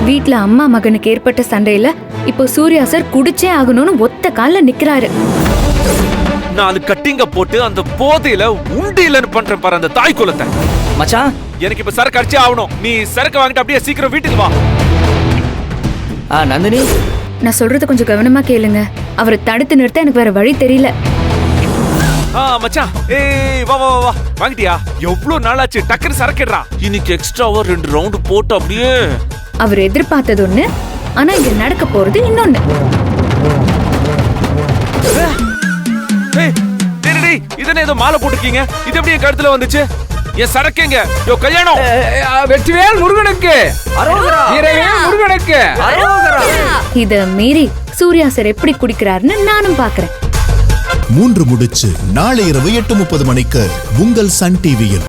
வீட்ல அம்மா மகனுக்கு ஏற்பட்ட சண்டையில இப்போ சூர்யா சார் குடிச்சே ஆகணும்னு ஒத்த கால்ல நிக்கிறாரு. 4 கட்டிங்க போட்டு அந்த போதையில உண்டியலன்னு பண்றேன் பாரு அந்த தாய் குலத்தை. மச்சான், எனக்கு இப்ப சரக்கு அடிச்சே ஆகணும். நீ சரக்கு வாங்கிட்டு அப்படியே சீக்கிரம் வீட்டுக்கு வா. நந்தினி, நான் சொல்றது கொஞ்சம் கவனமா கேளுங்க. அவரை தடுத்து நிறுத்த எனக்கு வேற வழி தெரியல. மச்சான், ஏய் வா வா வா. வாங்கிட்டியா? எவ்வளவு நாளாச்சு, டக்குனு சரக்கிடுறா. இன்னைக்கு எக்ஸ்ட்ராவா 2 ரவுண்ட் போட்டு அப்படியே. அவர் எதிர்பார்த்தது ஒண்ணு, ஆனா இங்க நடக்க போறது இன்னொன்னு. இதனை ஏதோ மாலை போட்டுருக்கீங்க, இது எப்படி என் கழுத்துல வந்துச்சு? என் சரக்குங்க. யோ கல்யாணம். வெற்றிவேல் முருகனுக்கு, முருகனுக்கு. இத மீறி சூர்யா சார் எப்படி குடிக்கிறாருன்னு நானும் பாக்குறேன். 3 முடிச்சு நாளை இரவு 8:30 மணிக்கு உங்கள் சன் டிவியில்.